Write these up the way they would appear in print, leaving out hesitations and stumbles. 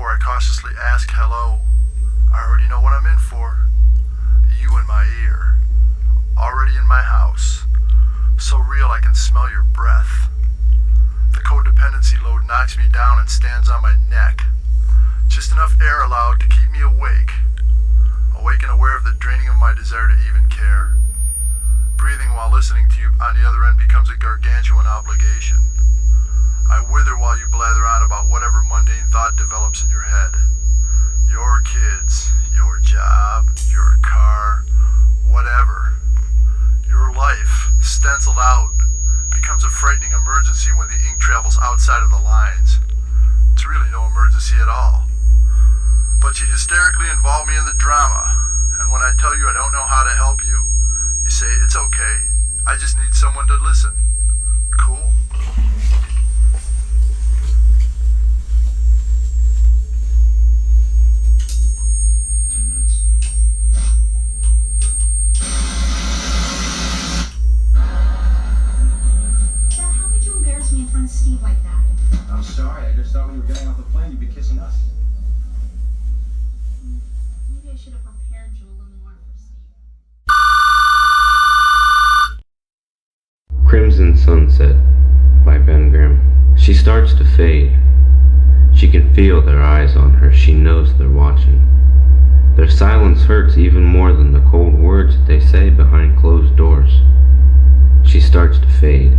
before I cautiously ask hello. I already know what I'm in for. You in my ear. Already in my house. So real I can smell your breath. The codependency load knocks me down and stands on my neck. Just enough air allowed to keep me awake. Awake and aware of the draining of my desire to even care. Breathing while listening to you on the other end becomes a gargantuan obligation. I wither while you blather on about whatever mundane thought develops in your head. Your kids, your job, your car, whatever. Your life, stenciled out, becomes a frightening emergency when the ink travels outside of the lines. It's really no emergency at all. But you hysterically involve me in the drama, and when I tell you I don't know how to help you, you say, it's okay, I just need someone to listen. Cool. Dad, how could you embarrass me in front of Steve like that? I'm sorry, I just thought when you were getting off the plane you'd be kissing us. Maybe I should have prepared you a little more for Steve. Crimson Sunset by Ben Grimm. She starts to fade. She can feel their eyes on her. She knows they're watching. Their silence hurts even more than the cold words that they say behind closed doors. She starts to fade.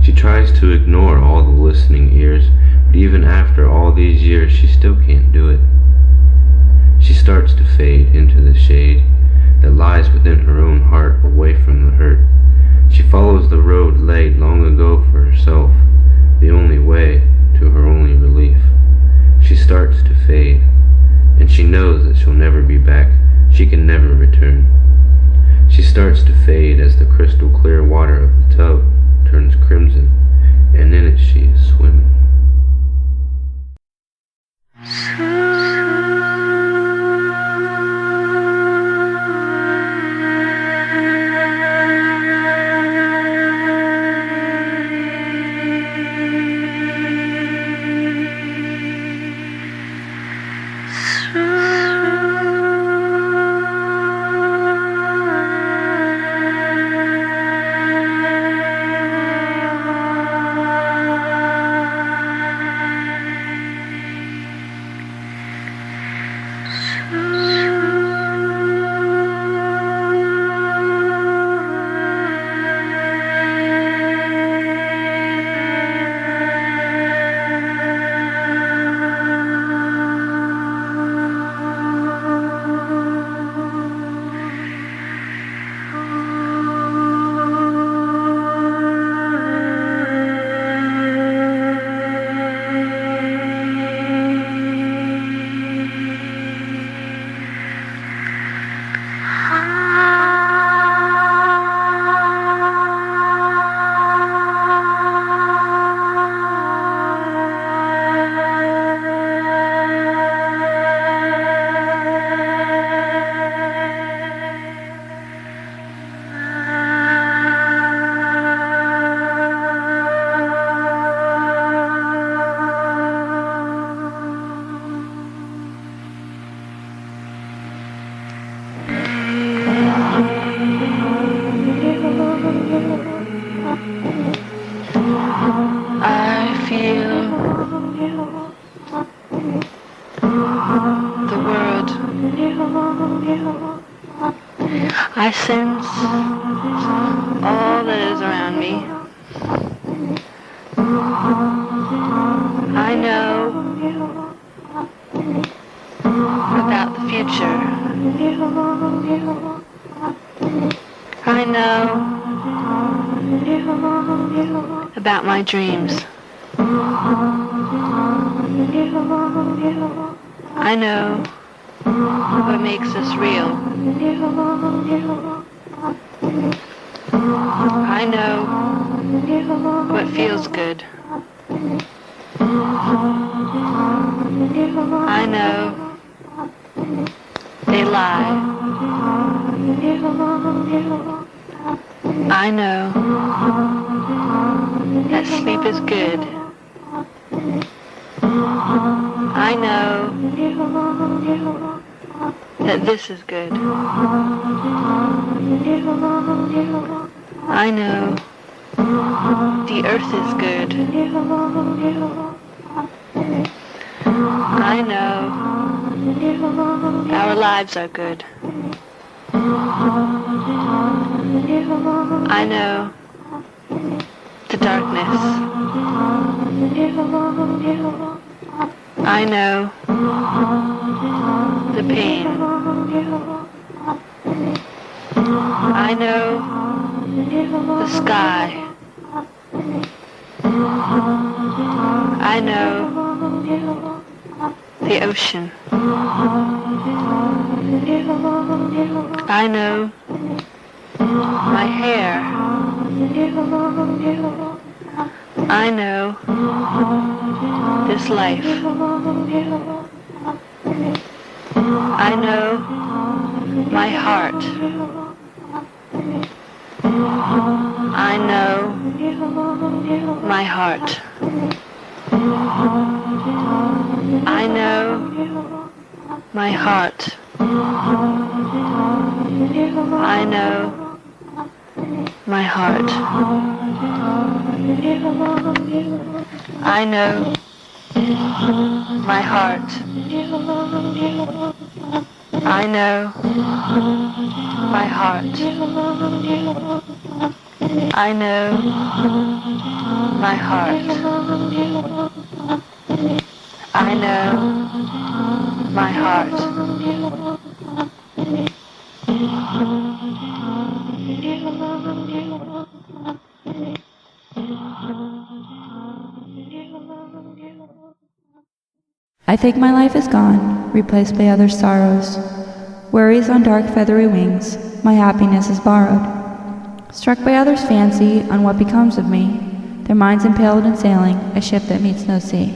She tries to ignore all the listening ears, but even after all these years, she still can't do it. She starts to fade into the shade that lies within her own heart, away from the hurt. She follows the road laid long ago for herself, the only way to her only relief. She starts to fade, and she knows that she'll never be back. She can never return. She starts to fade as the crystal clear water of the tub turns crimson, and in it she is swimming. I feel the world. I sense all that is around me. I know about the future. I know about my dreams. I know what makes us real. I know what feels good. I know they lie. I know that sleep is good. I know that this is good. I know the earth is good. I know our lives are good. I know the darkness. I know the pain. I know the sky. I know the ocean. I know my hair. I know this life. I know my heart. I know my heart. I know my heart. I know my heart. I know my heart. I know my heart. I know my heart. I know my heart. I think my life is gone, replaced by other sorrows. Worries on dark feathery wings, my happiness is borrowed. Struck by others' fancy on what becomes of me, their minds impaled in sailing a ship that meets no sea.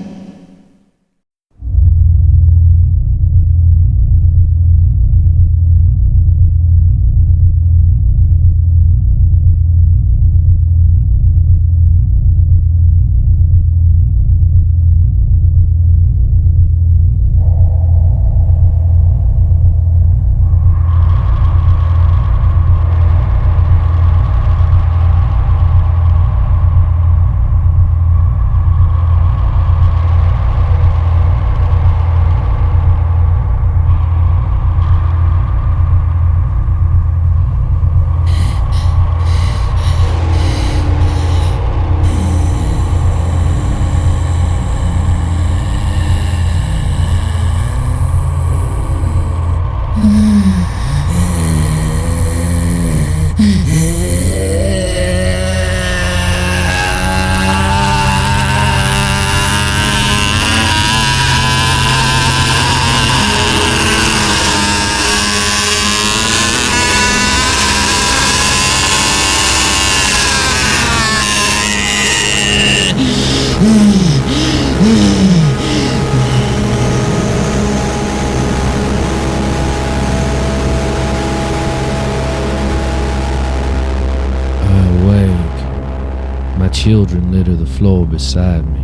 Children litter the floor beside me.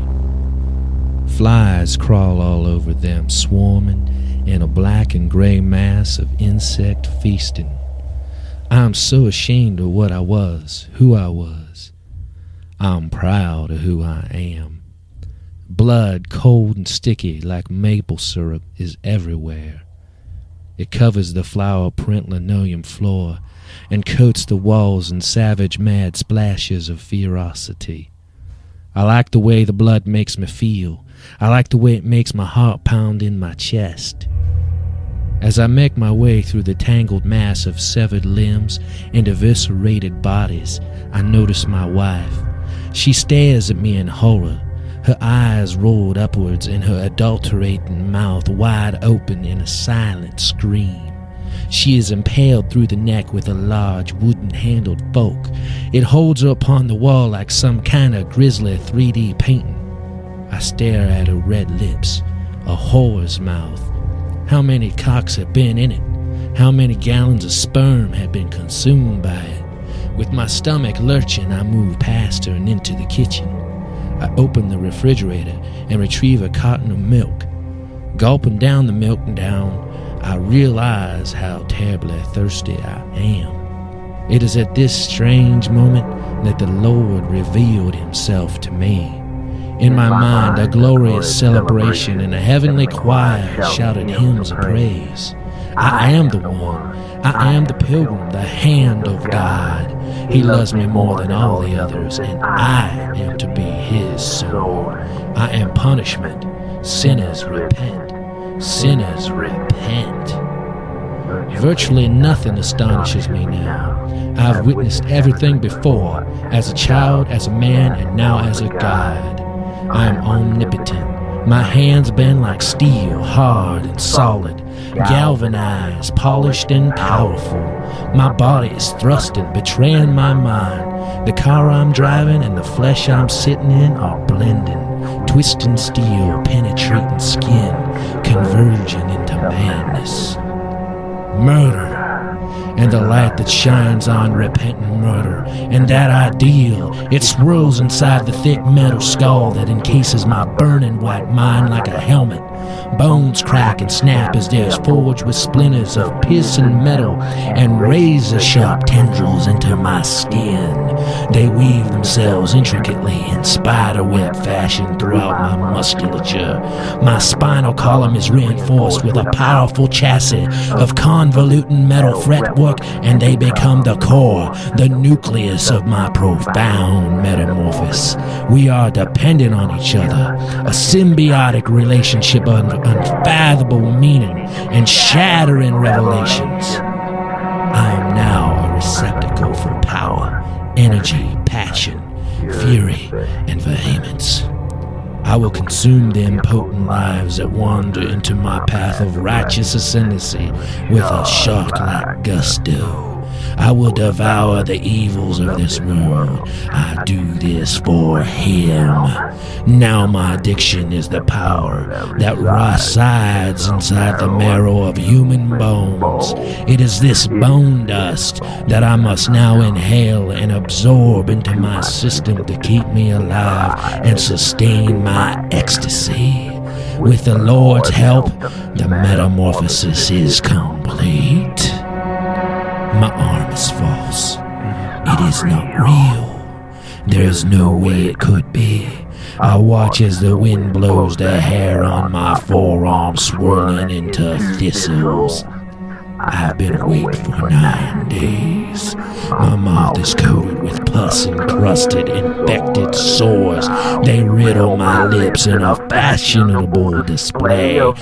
Flies crawl all over them, swarming in a black and gray mass of insect feasting. I'm so ashamed of what I was, who I was. I'm proud of who I am. Blood, cold and sticky like maple syrup, is everywhere. It covers the flower print linoleum floor and coats the walls in savage mad splashes of ferocity. I like the way the blood makes me feel. I like the way it makes my heart pound in my chest. As I make my way through the tangled mass of severed limbs and eviscerated bodies, I notice my wife. She stares at me in horror, her eyes rolled upwards and her adulterating mouth wide open in a silent scream. She is impaled through the neck with a large wooden-handled fork. It holds her upon the wall like some kind of grisly 3D painting. I stare at her red lips, a whore's mouth. How many cocks have been in it? How many gallons of sperm have been consumed by it? With my stomach lurching, I move past her and into the kitchen. I open the refrigerator and retrieve a carton of milk. Gulping down the milk down, I realize how terribly thirsty I am. It is at this strange moment that the Lord revealed himself to me. In my mind, a glorious celebration and a heavenly choir shouted hymns of praise. I am the one. I am the pilgrim, the hand of God. He loves me more than all the others, and I am to be his sword. I am punishment. Sinners repent. Sinners repent. Virtually nothing astonishes me now. I've witnessed everything before, as a child, as a man, and now as a god. I am omnipotent. My hands bend like steel, hard and solid, galvanized, polished and powerful. My body is thrusting, betraying my mind. The car I'm driving and the flesh I'm sitting in are blending, twisting steel, penetrating skin, converging into madness. Murder, and the light that shines on repentant murder, and that ideal, it swirls inside the thick metal skull that encases my burning white mind like a helmet. Bones crack and snap as they're forged with splinters of piercing metal and razor-sharp tendrils into my skin. They weave themselves intricately in spiderweb fashion throughout my musculature. My spinal column is reinforced with a powerful chassis of convoluting metal fretwork, and they become the core, the nucleus of my profound metamorphosis. We are dependent on each other, a symbiotic relationship of unfathomable meaning and shattering revelations. I am now a receptacle for power, energy, passion, fury, and vehemence. I will consume the impotent lives that wander into my path of righteous ascendancy with a shark-like gusto. I will devour the evils of this world. I do this for him. Now my addiction is the power that resides inside the marrow of human bones. It is this bone dust that I must now inhale and absorb into my system to keep me alive and sustain my ecstasy. With the Lord's help, the metamorphosis is complete. My arm is false. It is not real. There is no way it could be. I watch as the wind blows the hair on my forearm swirling into thistles. I've been awake for 9 days. My mouth is coated with pus-encrusted, infected sores. They riddle my lips in a fashionable display of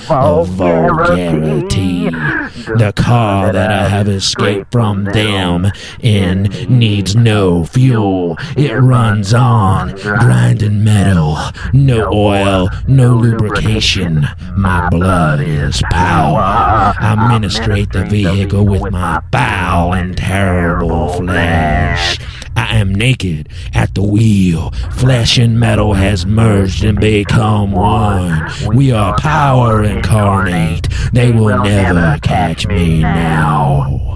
vulgarity. The car that I have escaped from them in needs no fuel. It runs on, grinding metal. No oil, no lubrication. My blood is power. I ministrate the vehicle with my foul and terrible flesh. I am naked at the wheel. Flesh and metal has merged and become one. We are power incarnate. They will never catch me now.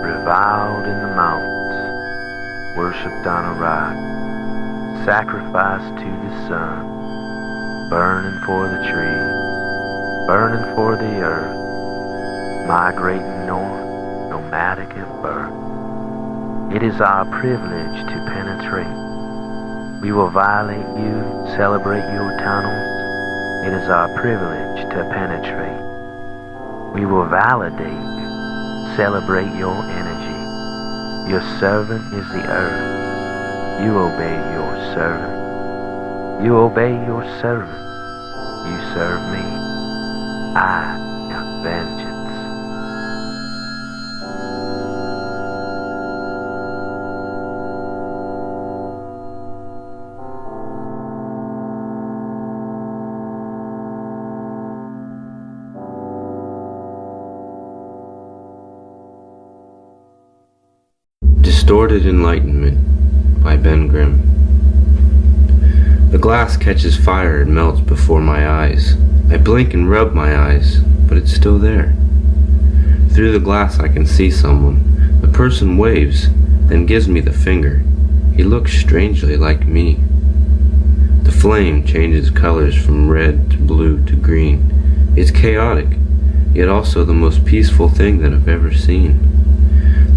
Reviled in the mountains, worshipped on a rock, sacrificed to the sun, burning for the trees, burning for the earth, migrating north, nomadic at birth. It is our privilege to penetrate. We will violate you, celebrate your tunnels. It is our privilege to penetrate. We will validate, celebrate your energy. Your servant is the earth. You obey your servant. You obey your servant. You serve me. I got vengeance. Distorted Enlightenment by Ben Grimm. The glass catches fire and melts before my eyes. I blink and rub my eyes, but it's still there. Through the glass I can see someone. The person waves, then gives me the finger. He looks strangely like me. The flame changes colors from red to blue to green. It's chaotic, yet also the most peaceful thing that I've ever seen.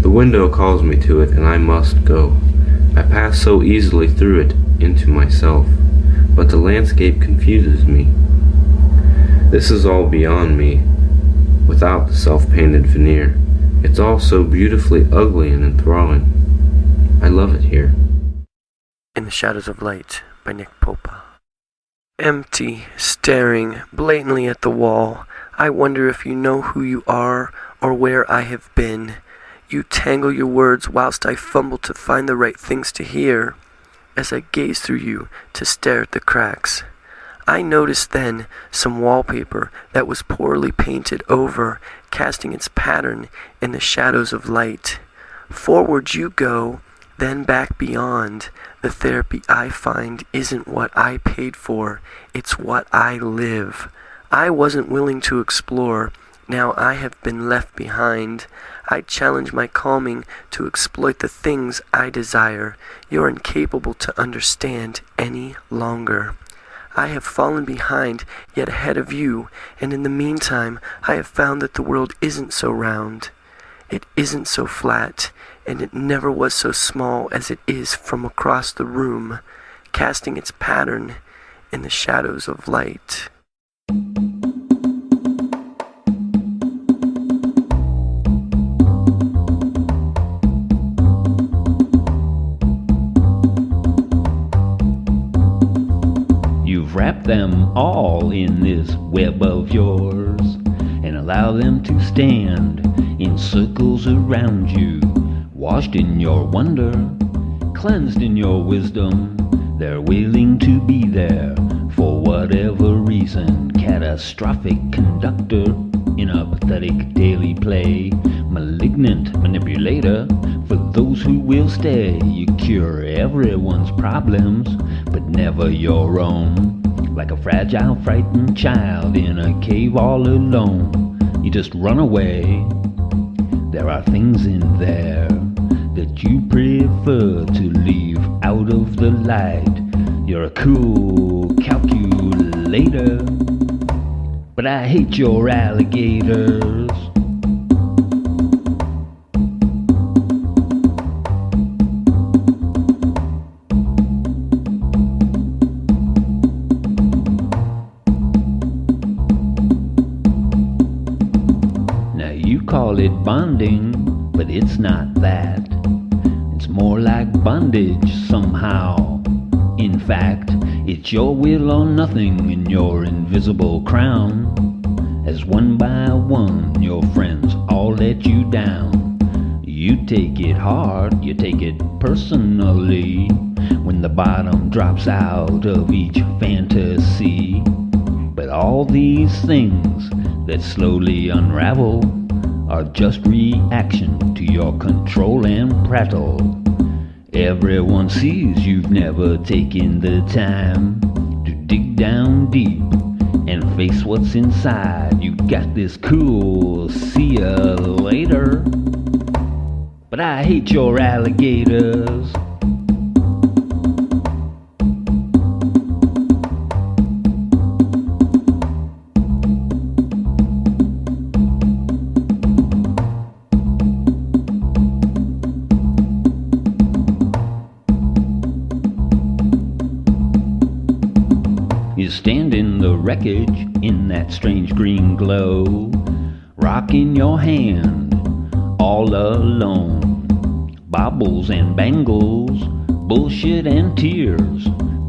The window calls me to it, and I must go. I pass so easily through it into myself, but the landscape confuses me. This is all beyond me, without the self-painted veneer. It's all so beautifully ugly and enthralling. I love it here. In the Shadows of Light by Nick Popa. Empty, staring blatantly at the wall. I wonder if you know who you are or where I have been. You tangle your words whilst I fumble to find the right things to hear. As I gaze through you to stare at the cracks, I noticed then some wallpaper that was poorly painted over, casting its pattern in the shadows of light. Forward you go, then back beyond. The therapy I find isn't what I paid for, it's what I live. I wasn't willing to explore, now I have been left behind. I challenge my calming to exploit the things I desire. You're incapable to understand any longer. I have fallen behind, yet ahead of you, and in the meantime I have found that the world isn't so round. It isn't so flat, and it never was so small as it is from across the room, casting its pattern in the shadows of light. Wrap them all in this web of yours and allow them to stand in circles around you, washed in your wonder, cleansed in your wisdom. They're willing to be there for whatever reason. Catastrophic conductor in a pathetic daily play, malignant manipulator for those who will stay. You cure everyone's problems, but never your own. Like a fragile, frightened child in a cave all alone. You just run away. There are things in there that you prefer to leave out of the light. You're a cool calculator, but I hate your alligators. Call it bonding, but it's not that. It's more like bondage somehow. In fact, it's your will or nothing in your invisible crown. As one by one your friends all let you down. You take it hard, you take it personally, when the bottom drops out of each fantasy. But all these things that slowly unravel are just reaction to your control and prattle. Everyone sees you've never taken the time to dig down deep and face what's inside. You got this cool see ya later, but I hate your alligators. You stand in the wreckage in that strange green glow, rocking your hand all alone. Baubles and bangles bullshit and tears,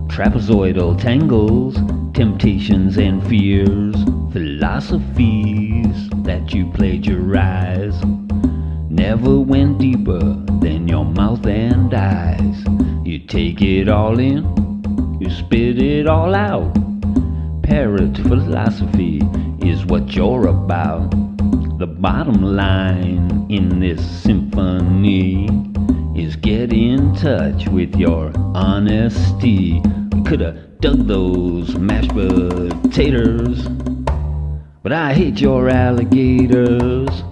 trapezoidal tangles, temptations and fears, philosophies that you plagiarize, never went deeper than your mouth and eyes. You take it all in, you spit it all out. Parrot philosophy is what you're about. The bottom line in this symphony is get in touch with your honesty. Coulda dug those mashed potatoes, but I hate your alligators.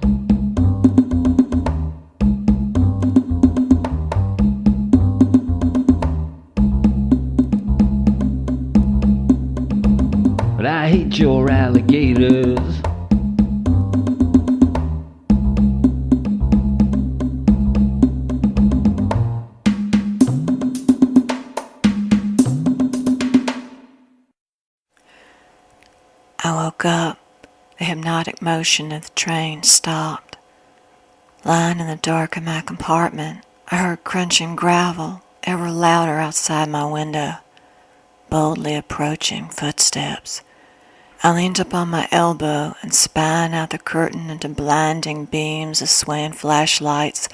But I hate your alligators. I woke up. The hypnotic motion of the train stopped. Lying in the dark of my compartment, I heard crunching gravel ever louder outside my window. Boldly approaching footsteps. I leaned up on my elbow and spying out the curtain into blinding beams of swaying flashlights,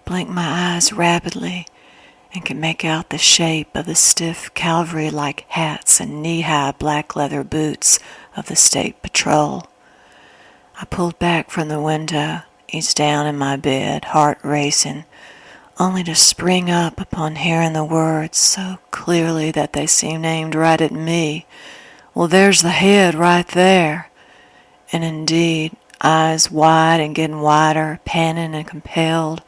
blinked my eyes rapidly and could make out the shape of the stiff cavalry-like hats and knee-high black leather boots of the state patrol. I pulled back from the window, eased down in my bed, heart racing, only to spring up upon hearing the words so clearly that they seemed aimed right at me. Well, there's the head right there. And indeed, eyes wide and getting wider, panting and compelled,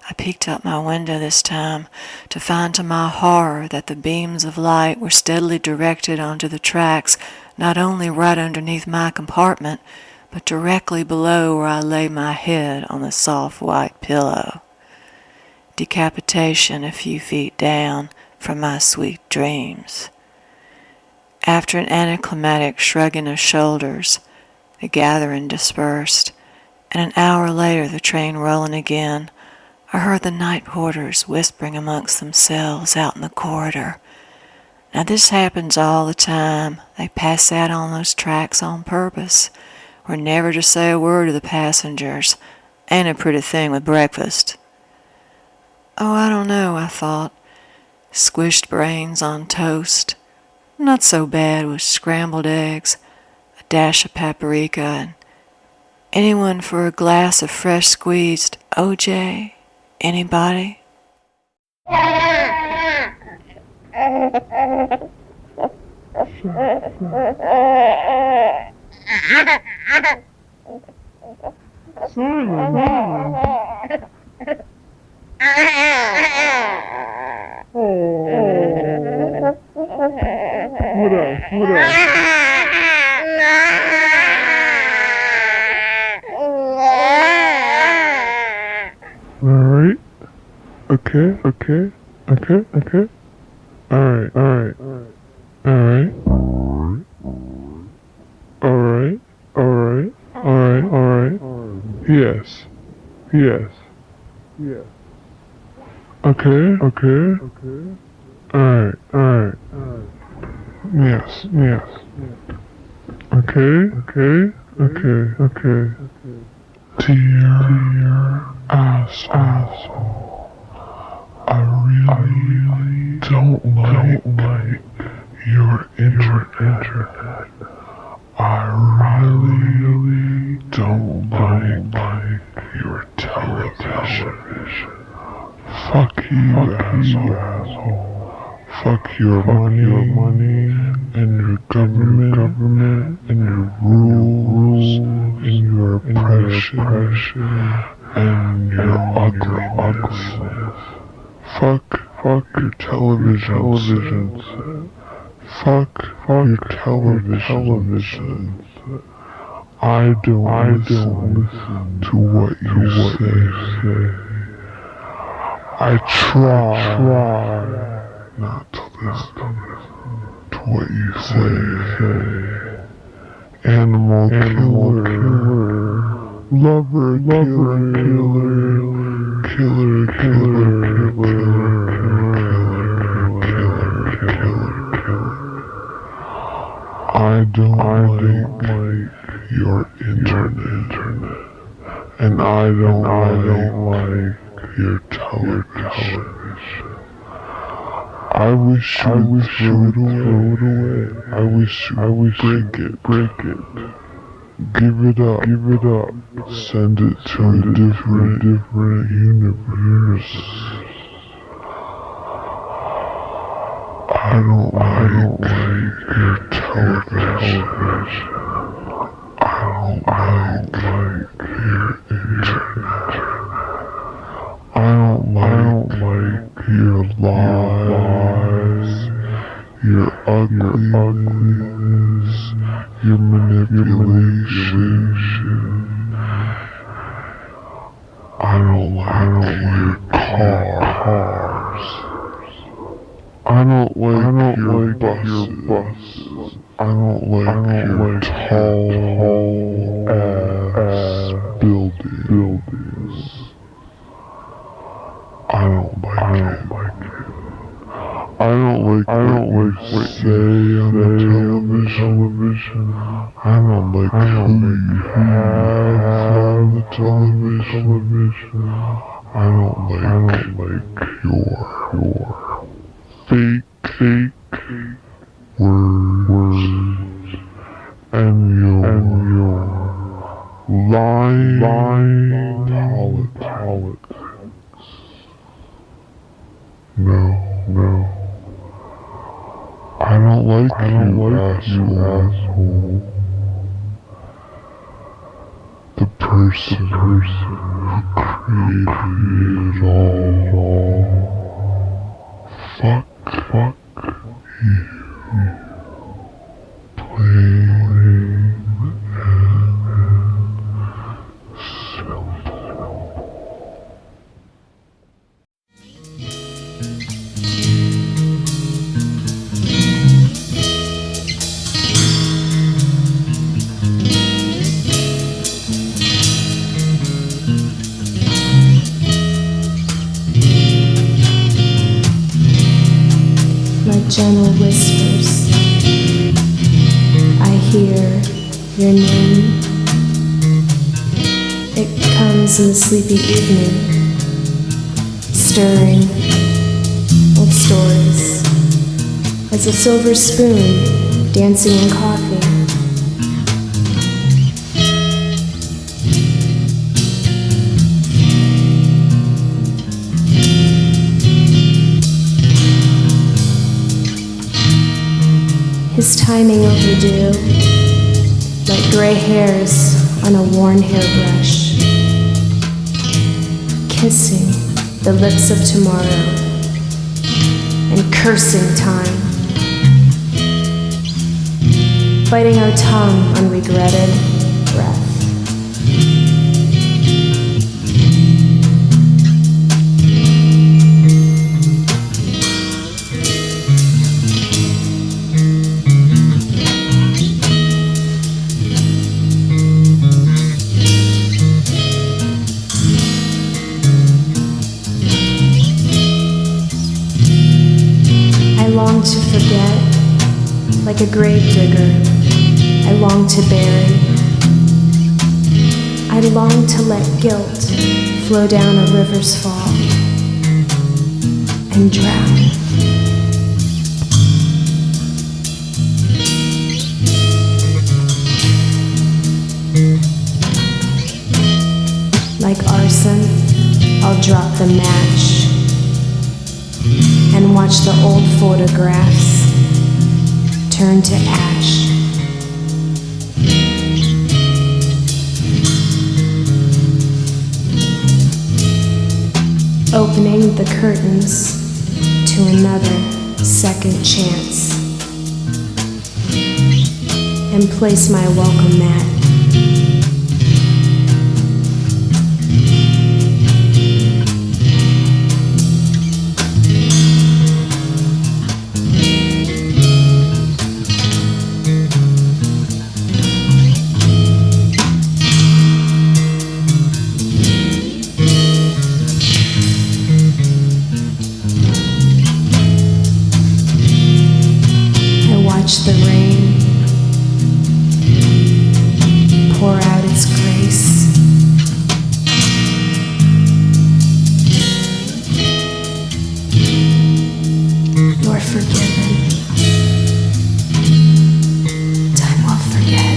I peeked out my window this time to find to my horror that the beams of light were steadily directed onto the tracks, not only right underneath my compartment, but directly below where I lay my head on the soft white pillow. Decapitation a few feet down from my sweet dreams. After an anticlimactic shrugging of shoulders, the gathering dispersed, and an hour later the train rolling again, I heard the night porters whispering amongst themselves out in the corridor. Now this happens all the time. They pass out on those tracks on purpose, or never to say a word to the passengers. Ain't a pretty thing with breakfast. Oh, I don't know, I thought. Squished brains on toast. Not so bad with scrambled eggs, a dash of paprika, and anyone for a glass of fresh squeezed OJ? Anybody? Alright. Okay. Alright. Yes. Okay. Alright. Yes. Okay. Dear asshole, I really don't like your internet. I really don't like your television. Fuck you, asshole. Fuck your money and your government and your rules and your oppression and your ugliness. Fuck your television set. Fuck your television set. I don't listen to what you say. I try not to listen to what you say. Animal killer, lover killer, killer. don't like your internet. And I don't like your television. I wish you would throw it away. I wish you would break it. Give it up. Send it to a different universe. I don't like your television. I don't like your internet. I don't like your lies, your ugliness, your manipulation. I don't like your cars. I don't like your buses. I don't like your tall ass buildings. I don't like it. I don't like what you say on the television. I don't like who you have on the television. I don't like your fake words and your lying politics. No. I don't like you, asshole. The person who created it all. Fuck you. Plain and simple. Gentle whispers. I hear your name. It comes in the sleepy evening, stirring old stories. As a silver spoon dancing in coffee. His timing overdue, like gray hairs on a worn hairbrush. Kissing the lips of tomorrow and cursing time. Biting our tongue on regretted breath. To forget, like a grave digger, I long to bury. I long to let guilt flow down a river's fall and drown. Like arson, I'll drop the match and watch the old photographs turn to ash. Opening the curtains to another second chance and place my welcome mat. The rain God's grace. You're forgiven. Time will forget.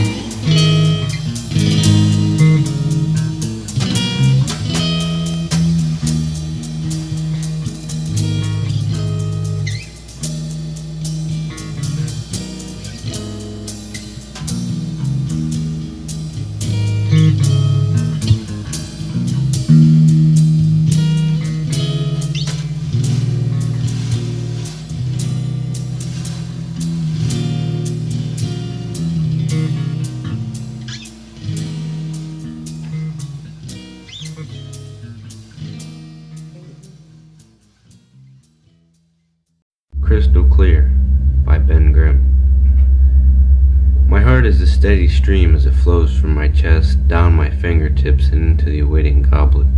Crystal Clear by Ben Grimm. My heart is a steady stream as it flows from my chest, down my fingertips and into the awaiting goblet.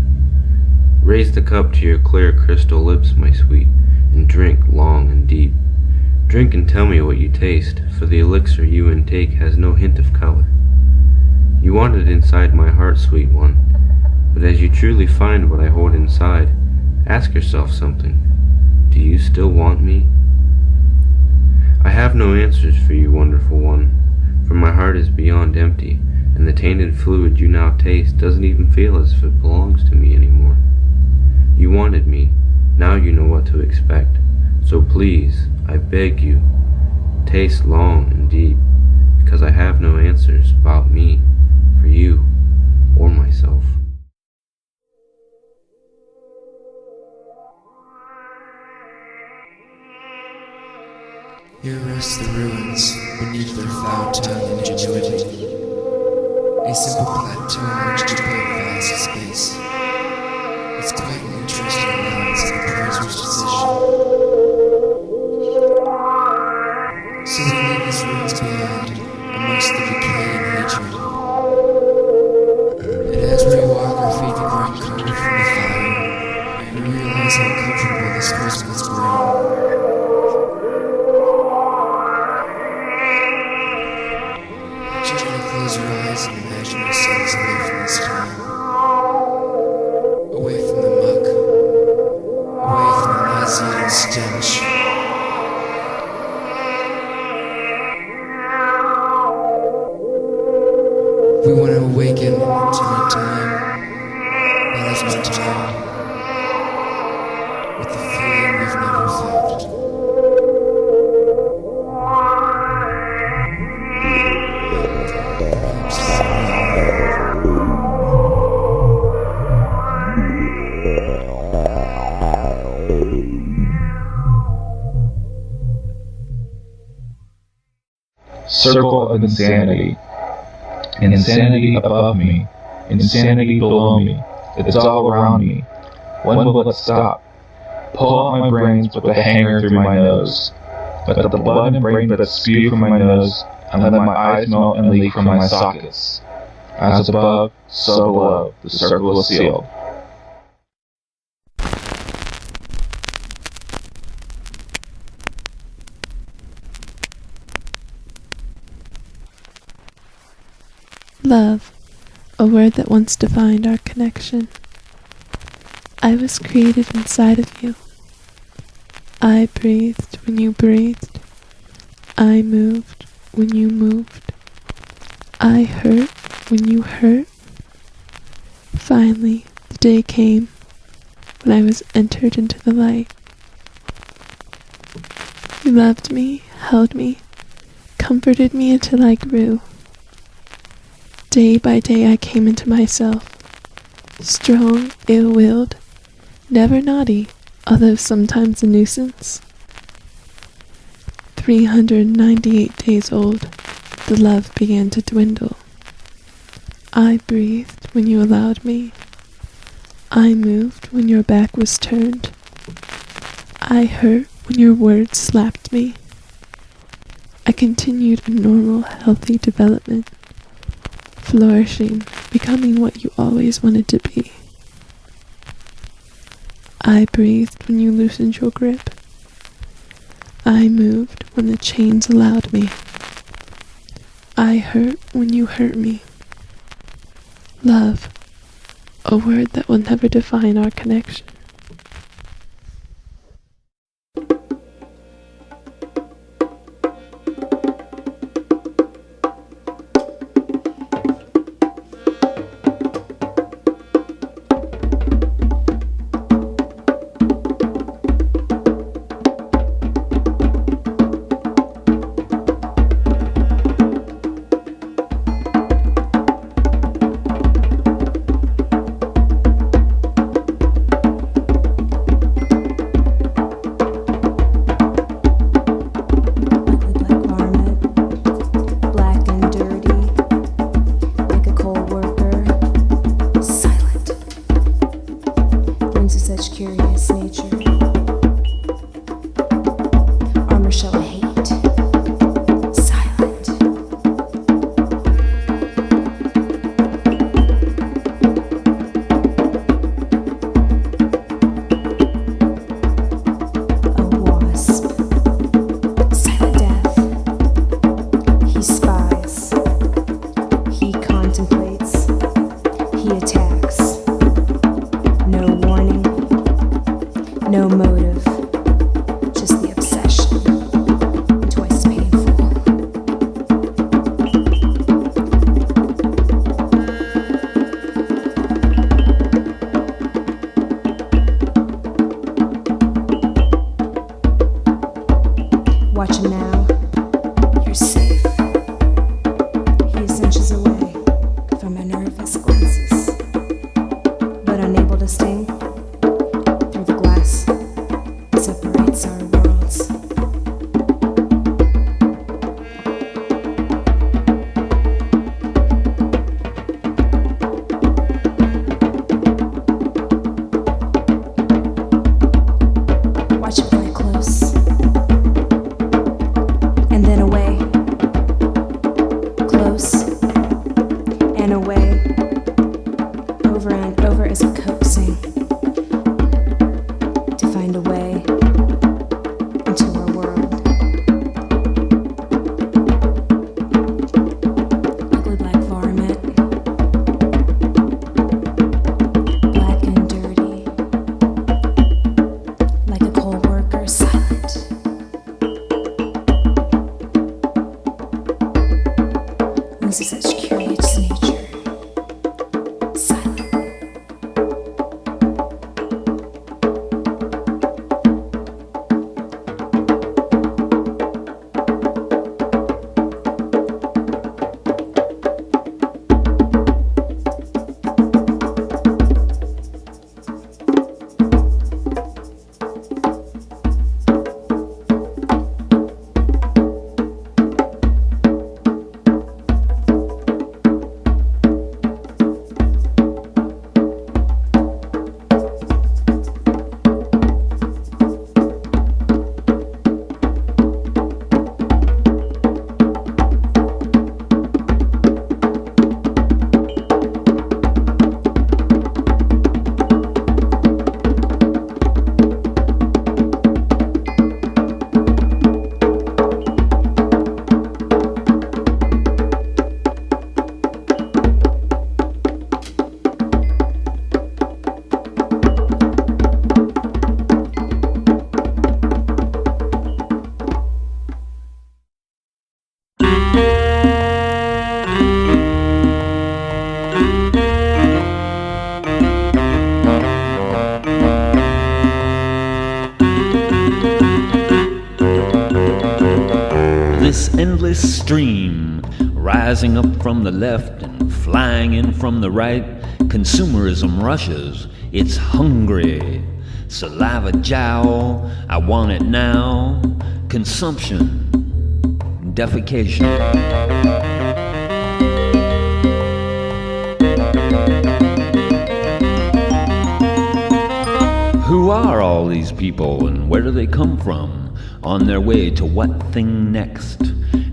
Raise the cup to your clear crystal lips, my sweet, and drink long and deep. Drink and tell me what you taste, for the elixir you intake has no hint of color. You want it inside my heart, sweet one, but as you truly find what I hold inside, ask yourself something. Do you still want me? I have no answers for you, wonderful one, for my heart is beyond empty, and the tainted fluid you now taste doesn't even feel as if it belongs to me anymore. You wanted me, now you know what to expect, so please, I beg you, taste long and deep, because I have no answers about me, for you, or myself. Here rest the ruins beneath their foul-tongued ingenuity. A simple plateau on which to build vast space. It's quite an interesting allowance of the poser's decision. So we leave these ruins behind, amongst the decay and hatred. And as we walk our feet the burnt cold from the fire, we realize how comfortable this prison has grown. Close your eyes and imagine yourselves away from this time. Away from the muck. Away from the nauseating stench. We want to awaken to a time that is no time, with the feeling we've never felt. Circle of insanity. Insanity above me. Insanity below me. It's all around me. When will it stop? Pull out my brains with the hanger through my nose. Let the blood and brain that spew from my nose, and let my eyes melt and leak from my sockets. As above, so below, the circle is sealed. Love, a word that once defined our connection. I was created inside of you. I breathed when you breathed. I moved when you moved. I hurt when you hurt. Finally, the day came when I was entered into the light. You loved me, held me, comforted me until I grew. Day by day I came into myself, strong, ill-willed, never naughty, although sometimes a nuisance. 398 days old, the love began to dwindle. I breathed when you allowed me. I moved when your back was turned. I hurt when your words slapped me. I continued a normal, healthy development. Flourishing, becoming what you always wanted to be. I breathed when you loosened your grip. I moved when the chains allowed me. I hurt when you hurt me. Love, a word that will never define our connection. This endless stream, rising up from the left and flying in from the right, consumerism rushes, it's hungry. Saliva jowl, I want it now. Consumption, defecation. Who are all these people and where do they come from? On their way to what thing next?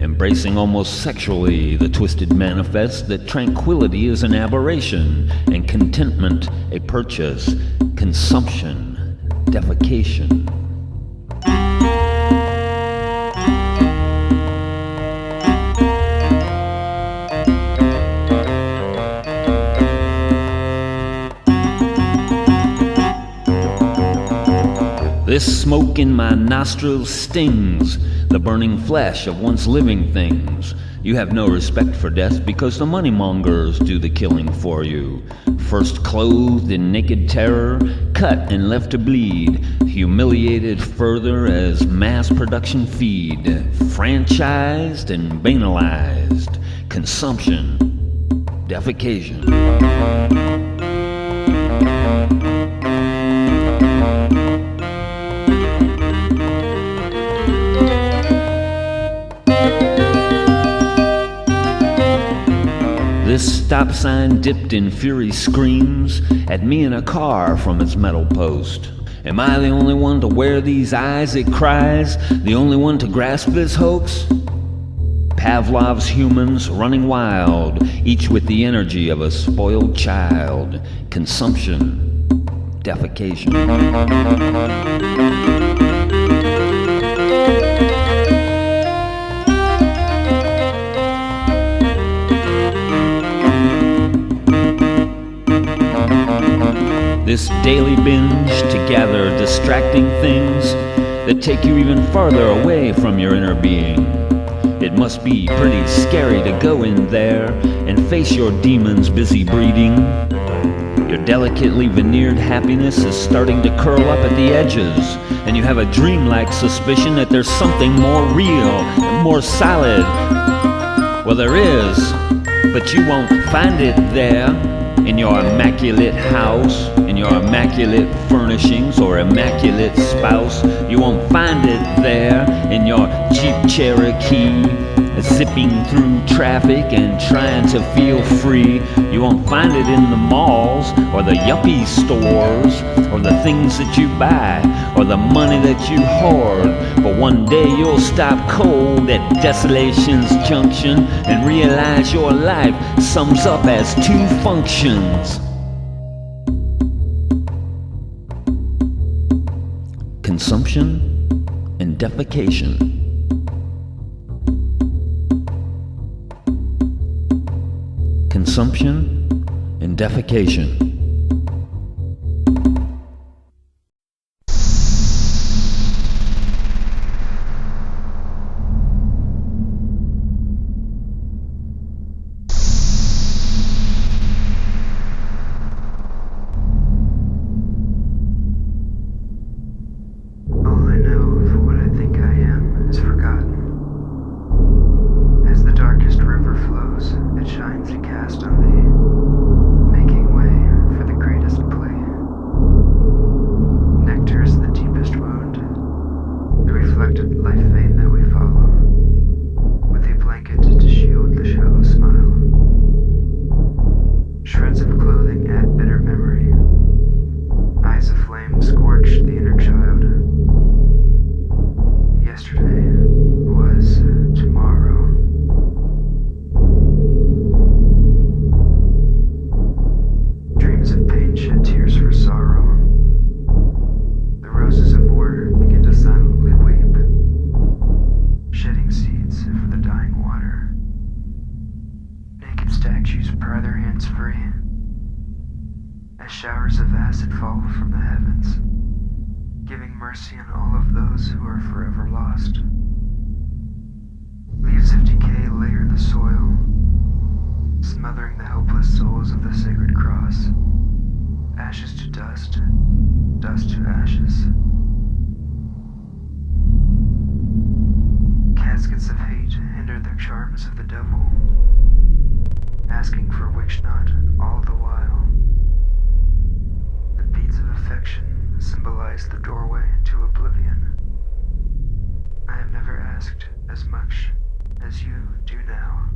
Embracing almost sexually the twisted manifest that tranquility is an aberration and contentment a purchase, consumption, defecation. smoke in my nostrils stings the burning flesh of once living things. You have no respect for death because the moneymongers do the killing for you. First clothed in naked terror, cut and left to bleed, humiliated further as mass production feed, franchised and banalized, consumption, defecation. This stop sign dipped in fury screams at me in a car from its metal post. Am I the only one to wear these eyes, it cries? The only one to grasp this hoax? Pavlov's humans running wild, each with the energy of a spoiled child. Consumption, defecation. This daily binge to gather distracting things that take you even farther away from your inner being. It must be pretty scary to go in there and face your demons busy breeding. Your delicately veneered happiness is starting to curl up at the edges, and you have a dreamlike suspicion that there's something more real and more solid. Well, there is, but you won't find it there. In your immaculate house, in your immaculate furnishings or immaculate spouse. You won't find it there in your Jeep Cherokee, zipping through traffic and trying to feel free. You won't find it in the malls or the yuppie stores or the things that you buy or the money that you hoard. But one day you'll stop cold at Desolation's junction and realize your life sums up as two functions: consumption and defecation. Consumption and defecation. Showers of acid fall from the heavens, giving mercy on all of those who are forever lost. Leaves of decay layer the soil, smothering the helpless souls of the sacred cross. Ashes to dust, dust to ashes. Caskets of hate hinder the charms of the devil, asking for which not all the while. Beads of affection symbolize the doorway to oblivion. I have never asked as much as you do now.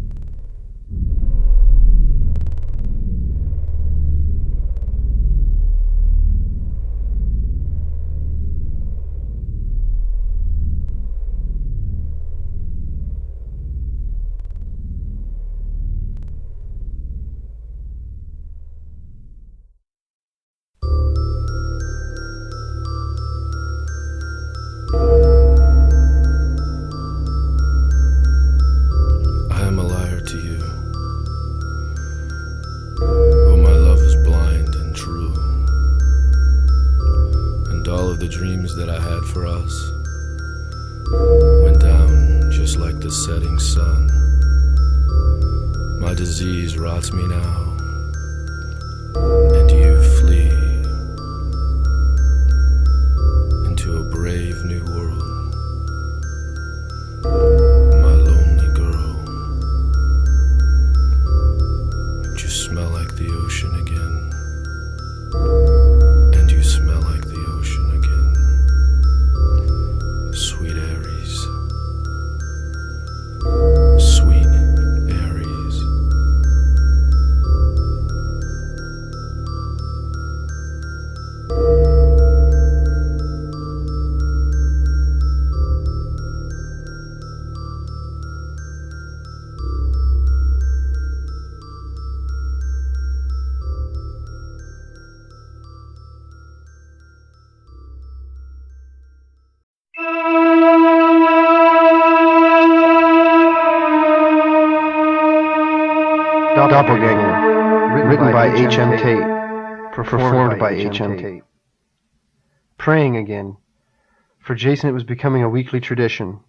dreams that I had for us went down just like the setting sun. My disease rots me now, and you flee into a brave new world. My lonely girl, you smell like the ocean again, and you smell like the ocean again. Sweet Aries, sweet Aries. Doppelganger, written by H.M. Tate, performed by H.M. Tate. Praying again. For Jason it was becoming a weekly tradition.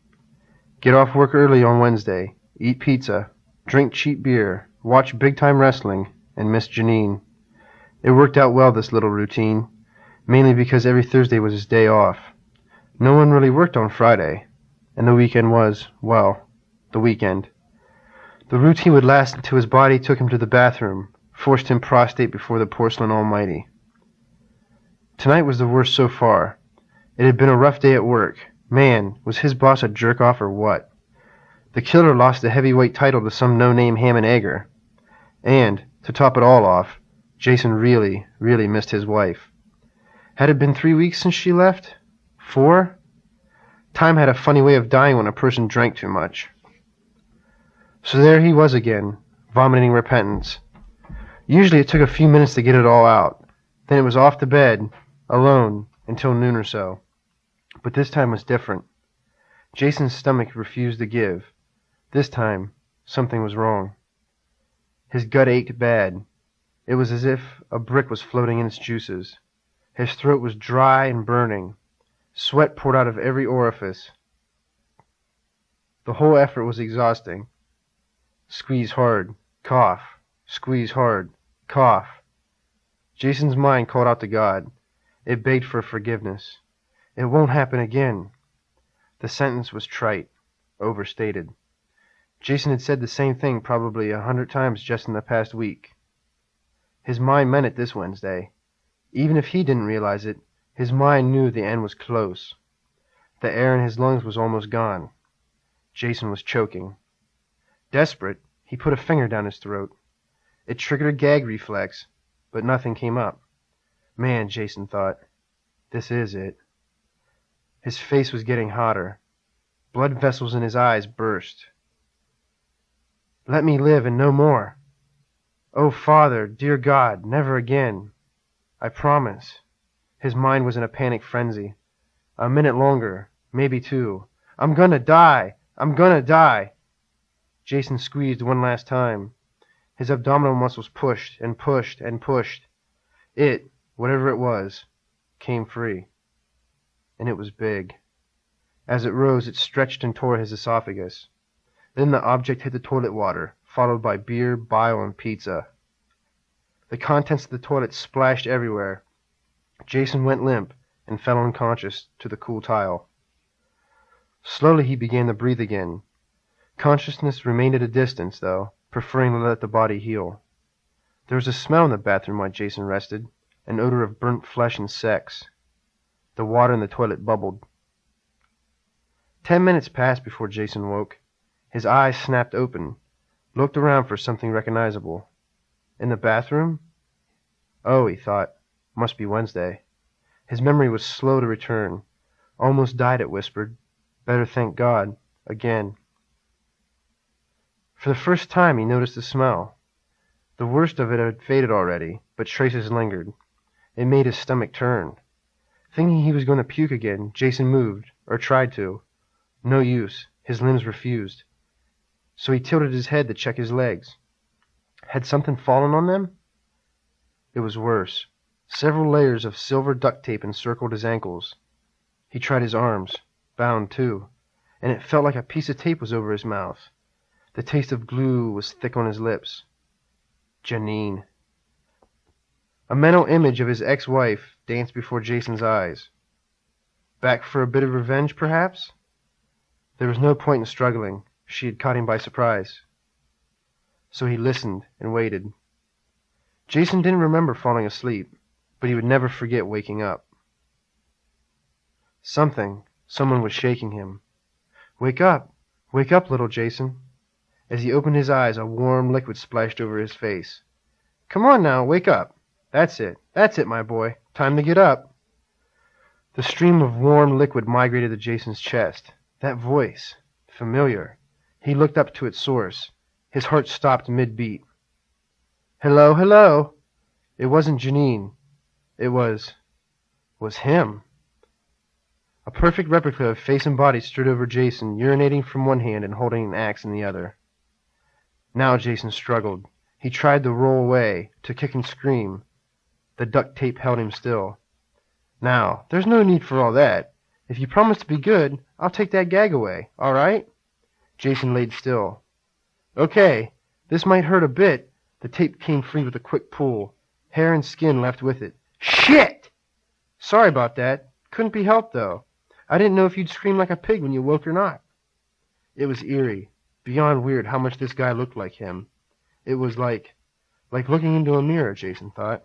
Get off work early on Wednesday, eat pizza, drink cheap beer, watch big-time wrestling, and miss Janine. It worked out well, this little routine, mainly because every Thursday was his day off. No one really worked on Friday, and the weekend was, well, the weekend. The routine would last until his body took him to the bathroom, forced him prostrate before the porcelain almighty. Tonight was the worst so far. It had been a rough day at work. Man, was his boss a jerk-off or what? The killer lost the heavyweight title to some no-name ham and egger. And, to top it all off, Jason really, really missed his wife. Had it been 3 weeks since she left? 4? Time had a funny way of dying when a person drank too much. So there he was again, vomiting repentance. Usually it took a few minutes to get it all out. Then it was off to bed, alone, until noon or so. But this time was different. Jason's stomach refused to give. This time, something was wrong. His gut ached bad. It was as if a brick was floating in its juices. His throat was dry and burning. Sweat poured out of every orifice. The whole effort was exhausting. Squeeze hard, cough, squeeze hard, cough. Jason's mind called out to God. It begged for forgiveness. It won't happen again. The sentence was trite, overstated. Jason had said the same thing probably 100 times just in the past week. His mind meant it this Wednesday. Even if he didn't realize it, his mind knew the end was close. The air in his lungs was almost gone. Jason was choking. Desperate, he put a finger down his throat. It triggered a gag reflex, but nothing came up. Man, Jason thought, this is it. His face was getting hotter. Blood vessels in his eyes burst. Let me live and no more. Oh, Father, dear God, never again. I promise. His mind was in a panic frenzy. A minute longer, maybe 2. I'm gonna die! I'm gonna die! Jason squeezed one last time. His abdominal muscles pushed and pushed and pushed. It, whatever it was, came free. And it was big. As it rose, it stretched and tore his esophagus. Then the object hit the toilet water, followed by beer, bile, and pizza. The contents of the toilet splashed everywhere. Jason went limp and fell unconscious to the cool tile. Slowly he began to breathe again. Consciousness remained at a distance, though, preferring to let the body heal. There was a smell in the bathroom while Jason rested, an odor of burnt flesh and sex. The water in the toilet bubbled. 10 minutes passed before Jason woke. His eyes snapped open, looked around for something recognizable. In the bathroom? Oh, he thought, must be Wednesday. His memory was slow to return. Almost died, it whispered. Better thank God. Again. For the first time he noticed the smell. The worst of it had faded already, but traces lingered. It made his stomach turn. Thinking he was going to puke again, Jason moved, or tried to. No use. His limbs refused. So he tilted his head to check his legs. Had something fallen on them? It was worse. Several layers of silver duct tape encircled his ankles. He tried his arms, bound too, and it felt like a piece of tape was over his mouth. The taste of glue was thick on his lips. Janine. A mental image of his ex-wife danced before Jason's eyes. Back for a bit of revenge, perhaps? There was no point in struggling. She had caught him by surprise. So he listened and waited. Jason didn't remember falling asleep, but he would never forget waking up. Someone was shaking him. Wake up, little Jason. As he opened his eyes, a warm liquid splashed over his face. Come on now, wake up. That's it, my boy. Time to get up. The stream of warm liquid migrated to Jason's chest. That voice, familiar. He looked up to its source. His heart stopped mid-beat. Hello, hello. It wasn't Janine. It was him. A perfect replica of face and body stood over Jason, urinating from one hand and holding an axe in the other. Now Jason struggled. He tried to roll away, to kick and scream. The duct tape held him still. Now, there's no need for all that. If you promise to be good, I'll take that gag away, all right? Jason laid still. Okay, this might hurt a bit. The tape came free with a quick pull. Hair and skin left with it. Shit! Sorry about that. Couldn't be helped, though. I didn't know if you'd scream like a pig when you woke or not. It was eerie, beyond weird how much this guy looked like him. It was like looking into a mirror, Jason thought.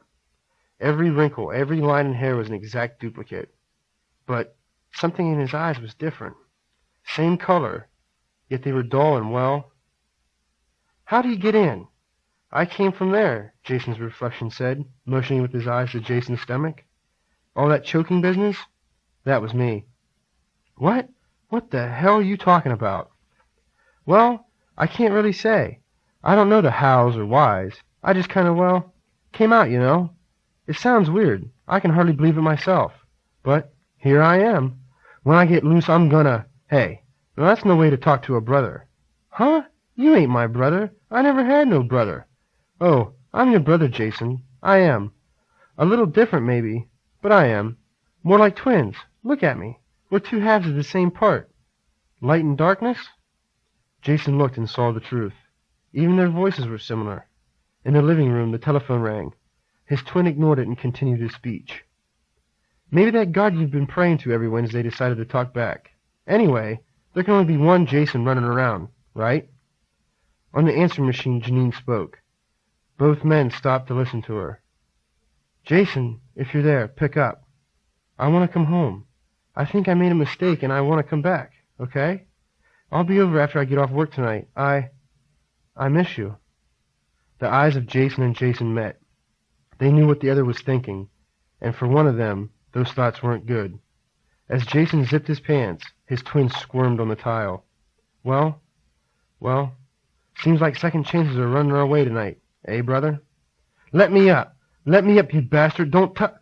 Every wrinkle, every line and hair was an exact duplicate. But something in his eyes was different. Same color, yet they were dull and well. How do you get in? I came from there, Jason's reflection said, motioning with his eyes to Jason's stomach. All that choking business? That was me. What? What the hell are you talking about? Well, I can't really say. I don't know the hows or whys. I just kind of, came out, you know. It sounds weird. I can hardly believe it myself. But here I am. When I get loose, I'm gonna... Hey, now that's no way to talk to a brother. Huh? You ain't my brother. I never had no brother. Oh, I'm your brother, Jason. I am. A little different, maybe, but I am. More like twins. Look at me. We're two halves of the same part. Light and darkness? Jason looked and saw the truth. Even their voices were similar. In the living room, the telephone rang. His twin ignored it and continued his speech. Maybe that God you've been praying to every Wednesday decided to talk back. Anyway, there can only be one Jason running around, right? On the answering machine, Janine spoke. Both men stopped to listen to her. Jason, if you're there, pick up. I want to come home. I think I made a mistake and I want to come back, okay? I'll be over after I get off work tonight. I miss you. The eyes of Jason and Jason met. They knew what the other was thinking, and for one of them, those thoughts weren't good. As Jason zipped his pants, his twin squirmed on the tile. Well, seems like second chances are running our way tonight, eh, brother? Let me up! Let me up, you bastard! Don't touch...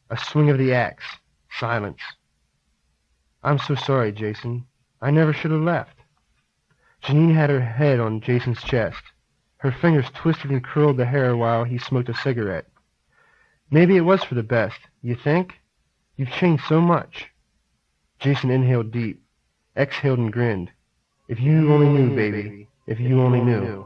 A swing of the axe. Silence. I'm so sorry, Jason. I never should have left. Janine had her head on Jason's chest. Her fingers twisted and curled the hair while he smoked a cigarette. Maybe it was for the best. You think? You've changed so much. Jason inhaled deep, exhaled and grinned. If you only knew, baby. If you only knew.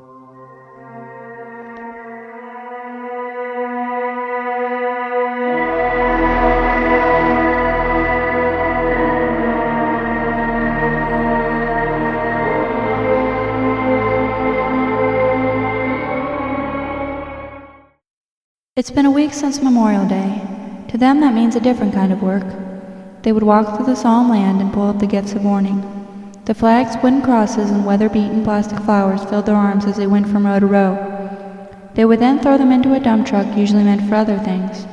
It's been a week since Memorial Day. To them, that means a different kind of work. They would walk through the solemn land and pull up the gifts of mourning. The flags, wooden crosses, and weather-beaten plastic flowers filled their arms as they went from row to row. They would then throw them into a dump truck usually meant for other things.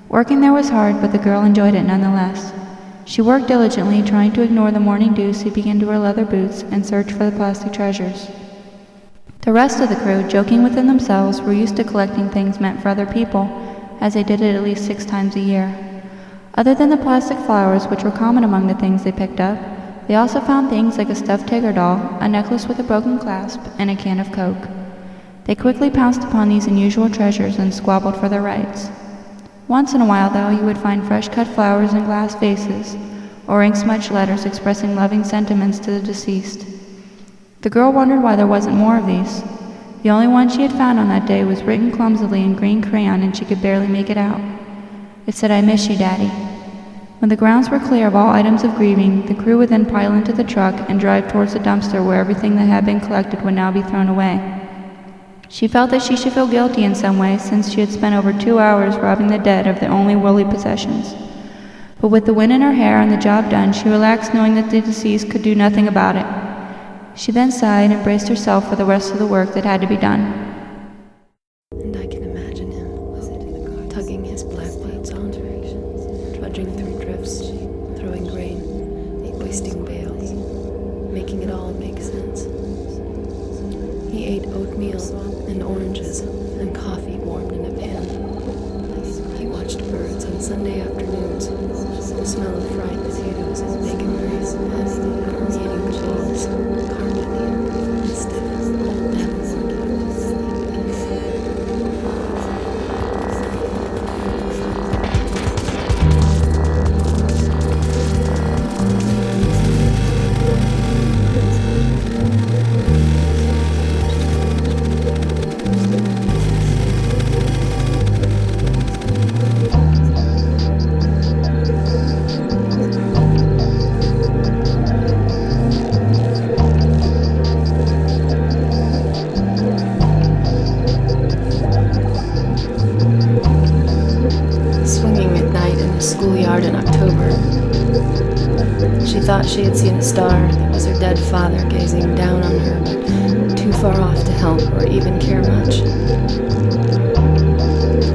Working there was hard, but the girl enjoyed it nonetheless. She worked diligently, trying to ignore the morning dew seeping into her leather boots and search for the plastic treasures. The rest of the crew, joking within themselves, were used to collecting things meant for other people, as they did it at least 6 times a year. Other than the plastic flowers, which were common among the things they picked up, they also found things like a stuffed tiger doll, a necklace with a broken clasp, and a can of Coke. They quickly pounced upon these unusual treasures and squabbled for their rights. Once in a while, though, you would find fresh-cut flowers in glass vases, or ink-smudged letters expressing loving sentiments to the deceased. The girl wondered why there wasn't more of these. The only one she had found on that day was written clumsily in green crayon, and she could barely make it out. It said, "I miss you, Daddy." When the grounds were clear of all items of grieving, the crew would then pile into the truck and drive towards the dumpster where everything that had been collected would now be thrown away. She felt that she should feel guilty in some way, since she had spent over 2 hours robbing the dead of their only worldly possessions. But with the wind in her hair and the job done, she relaxed knowing that the deceased could do nothing about it. She then sighed and braced herself for the rest of the work that had to be done. And I can imagine him, tugging his black boots on, trudging through drifts, throwing grain, hoisting bales, making it all make sense. He ate oatmeal and oranges and coffee warmed in a pan. He watched birds on Sunday afternoons, the smell of fried potatoes and bacon grease, permeating clothes, carpet, and stiff, schoolyard in October. She thought she had seen a star that was her dead father gazing down on her, but too far off to help or even care much.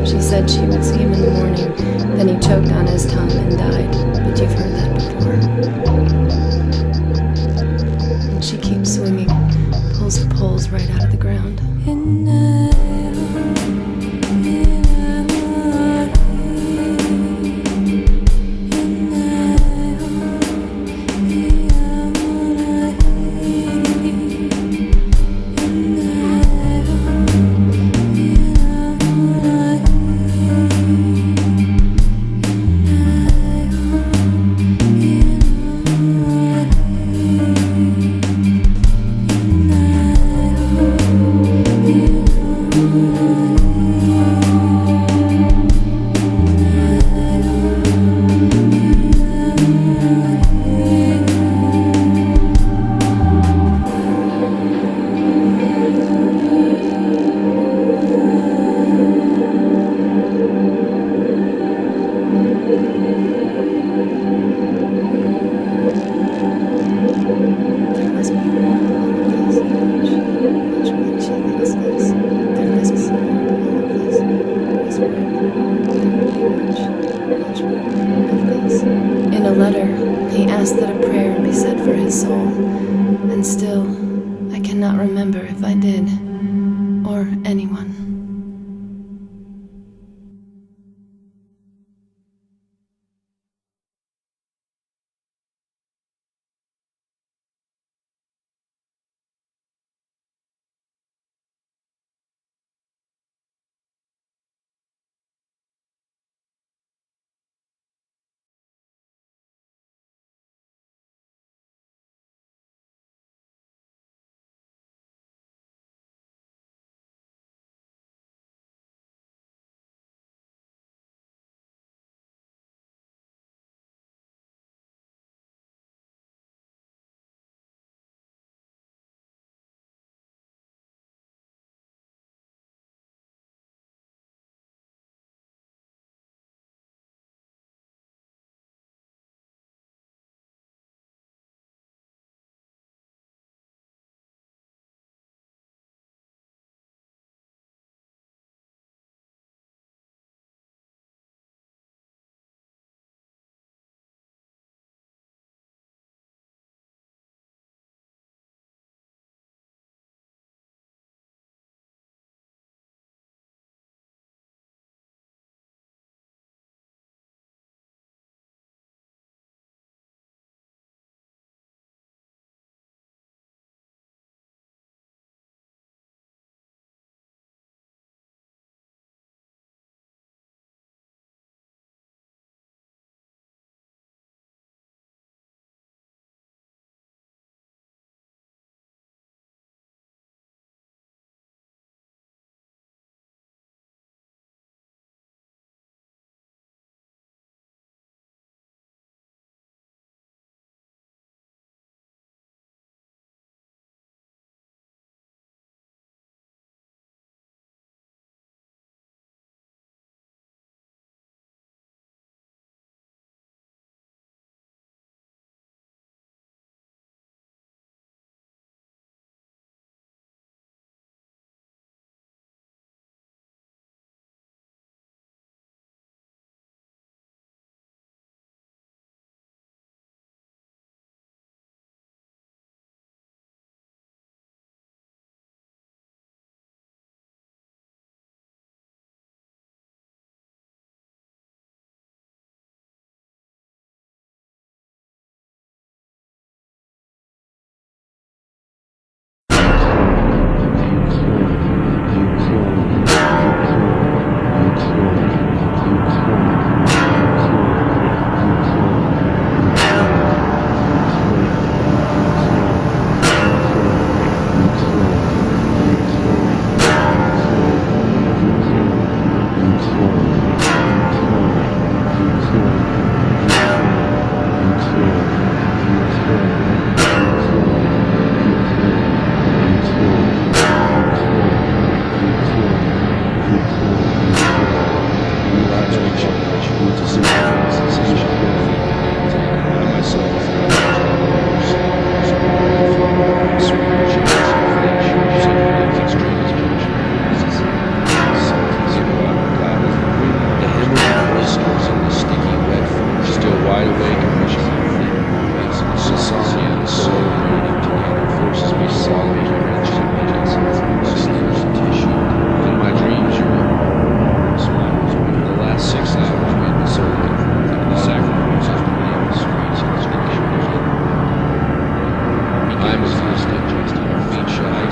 She said she would see him in the morning, then he choked on his tongue and died, but you've heard that before. And she keeps swinging, pulls the poles right out of the ground. In a letter, he asked that a prayer be said for his soul, and still, I cannot remember if I did, or anyone.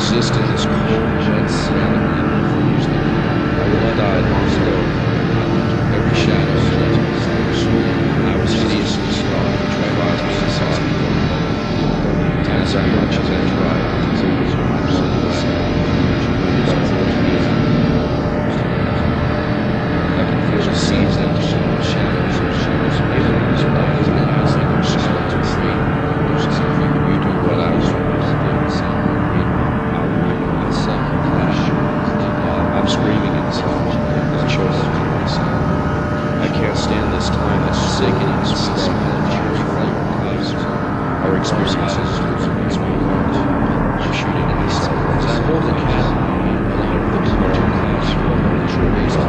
exist in this cold, wet sea. I would have died long ago. Every shadow fled to the stars. I was hideously scarred, traumatized by the sun. As much as I tried to lose my I can feel the seas that turn to shadows. Even in this life, I was like a child to free. You do what I was supposed to do. I'll bring myself a flash. I'm screaming inside. I'm choking myself. I can't stand this time that's sickening and stagnant. Our experiences I'm shooting myself. As I hold the candle, the tomorrow clouds from the trees I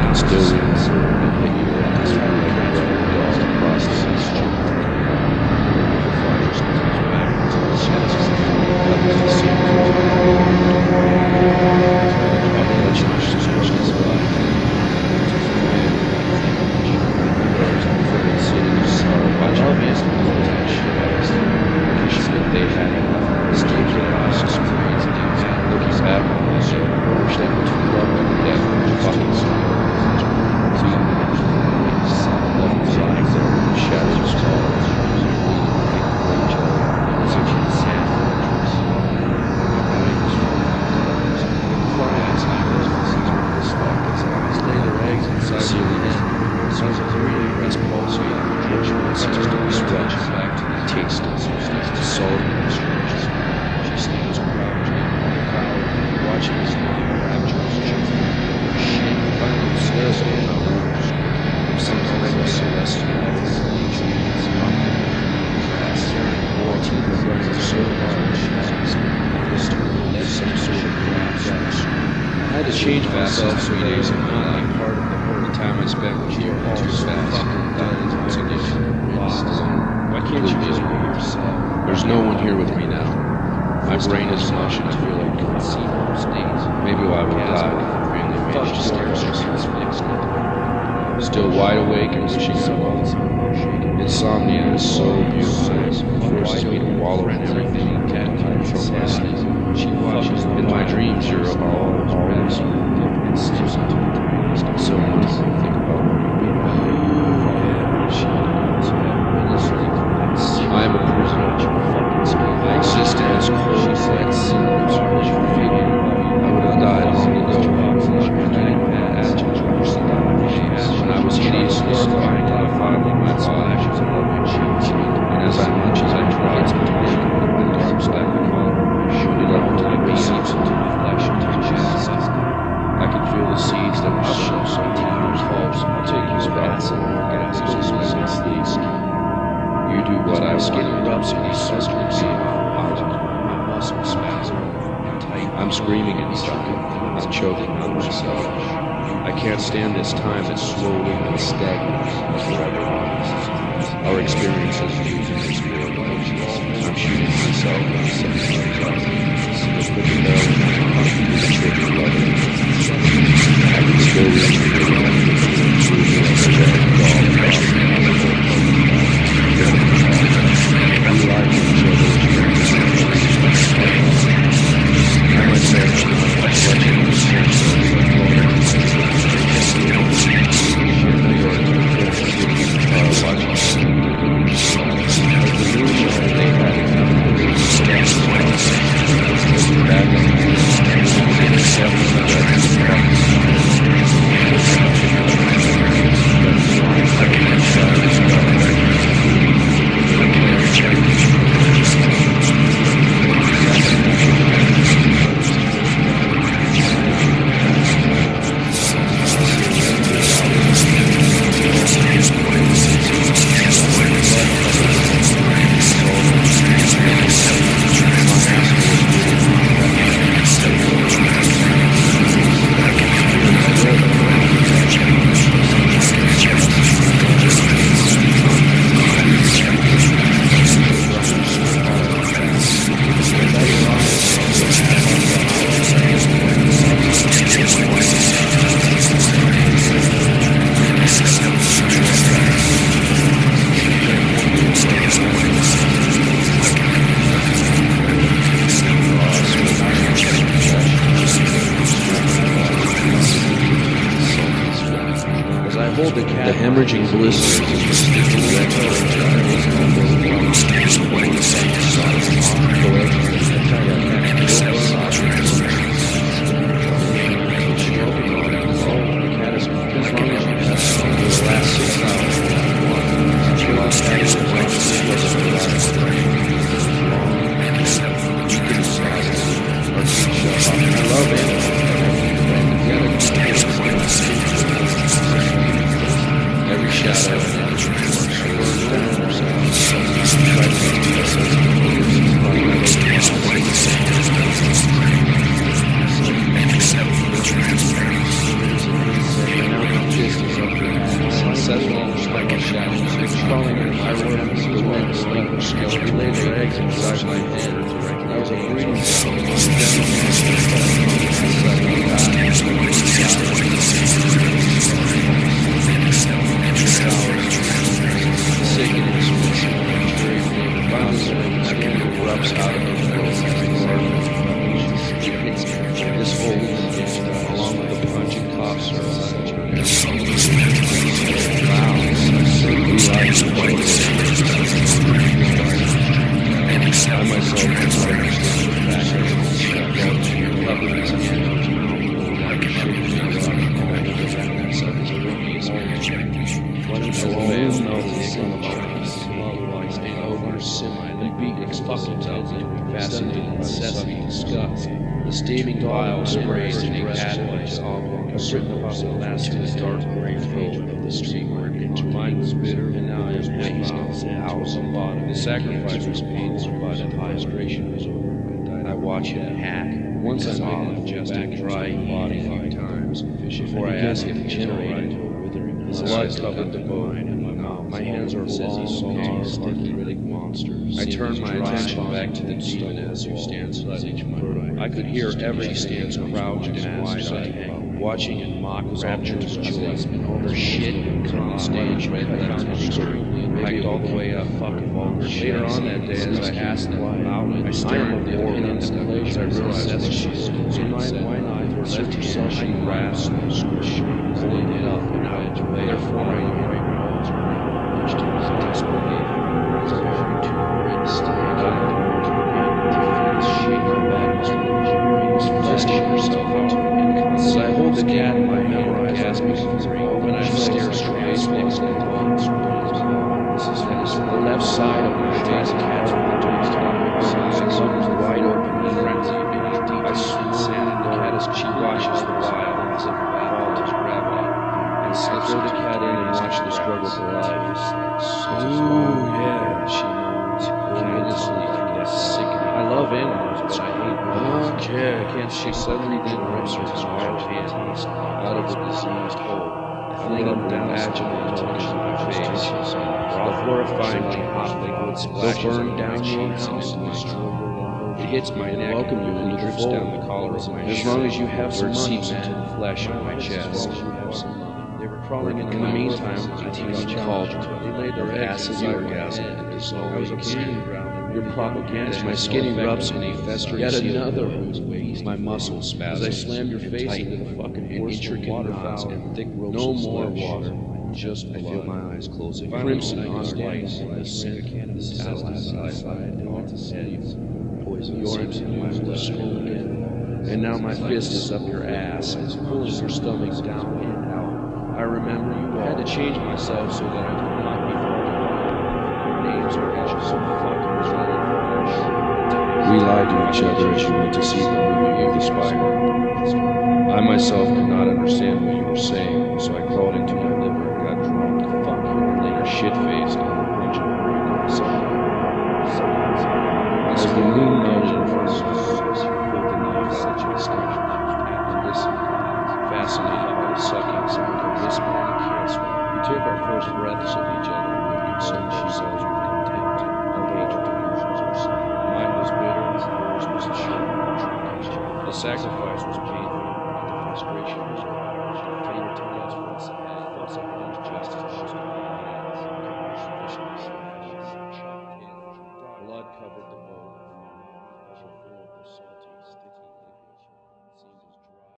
can still read the sun. I hear it as I walk across the street. The fires comes back to the shadows. Up to the sea. I'm going to change this person's life. They had escaped the last experience and looking back on this, I wish they were too loved to death with fucking smiles. So you left flying there in the shadows of stars, each other, as if you sat there. Flying outside those places where the spark gets eyes lay their eggs inside the head. So it's really rest pulsating, it's just a stretch back to the taste of the soul of the strange. She stands crouching, watching his rapturous children. Shit, finally stares at him. Some kind of celestial trees, grass, water, running so large, some sort of grass. I had to change myself 3 days ago. Part of the time I spent with you all too fast. Once again, lost. Why can't you just be yourself? There's no one here with me now. My brain is mush and I feel like maybe I will die. Still wide awake and wishing I was. Insomnia is so beautiful. It forces me to wallow in everything and can't hide from my sleep. In my dreams, you're always so much to think about. I am a prisoner. I exist in this cold, wet sea. I would have died long ago. When I was hideously scarred, I finally went splashes of love cheeks. And as I much as I tried to take my dark stack of color, it leveled to the beams into my flesh and to chest. I can feel the seeds that will show some tears. I'll take you back and orgasms and my sleeves. You do what I skinny rubs in these sisters. My muscles spasm. I'm screaming inside. I'm choking on myself. I can't stand this time that's slowly and stagnates forever. Our experiences lead to this world. I'm shooting myself in the center. Put the barrel in my heart with a trigger lever. I can still reach the I The hemorrhaging blisters and the sticking red every shadow the steaming bile sprays and cattaways have written about the last of the dark gray flow of the stream where into mine was bitter, and now I am wasted. Hours on bottom. The sacrifice was painful, but the prostration was over. I watch it hack. Once I made it just a dry body 5 times before I asked him to generate it. His blood covered the bone in my mouth. My hands are long, salty, sticky monsters. I turned my attention back to the demon as who stands beside my right. I could hear every stands crouched and wide-eyed, watching in mock rapturous joy. Her shit come on stage, red hiked all the way up. Later on that day, as I asked them about it, I stared at the opinions and as I realized that she's why not? Left herself she grasped and squished, holding it up and out to way. Therefore, I right walls were reached to desperately. As I heard two red stand out of the water again, to feel the shape of that was fleshing herself out to me. As I hold the cat in my hand, gasping for breath, when I stare straight next to the one the left side of my face, cat's with the eyes wide open in frenzy. I swim the cat as she watches the wild as if battle is gravity. And I throw the cat in and watch the struggle for life. Ooh, yeah, she moans. Ominously, sickening. I love animals, but I hate birds. Okay, I can't she suddenly then rips her wild hands out of the diseased hole, fling them down imaginable touches of my face. The horrifyingly hot liquid splashes burn down your house and destroy your it hits my neck welcome you and drips down the collar of my shirt. As long as you have some seeps into the flesh of my chest. They were crawling in the meantime, I teach called. They laid their asses orgasm and dissolved. I was a sand ground. Your propaganda. My skin erupts in a festering yet another wound. My muscles spasm. As I slam your face into the fucking intricate water fountain and thick ropes. No more water. Just I feel my eyes closing. Crimson on light and the scent of the side and went to sleep. Your arms were swollen again, and now my fist is up your ass, and it's pulling your stomach down and out. I remember you had to change myself so that I could not be falling. Your names are etched so fucking we lied to each other as you went to see the movie of the Spider. I myself could not understand what you were saying, so I crawled into your liver and got drunk. Fuck you, and later shit-faced on a bunch of brain on Sunday. As the moon melted in front of us, you pulled the knife out of your stomach and listened, fascinated by the sucking sound of whisper and kiss. We took our first breaths of each other and we consumed ourselves with contempt. Our hatred delusions were seen. Mine was bitter, hers was short and drunkish. The sacrifice was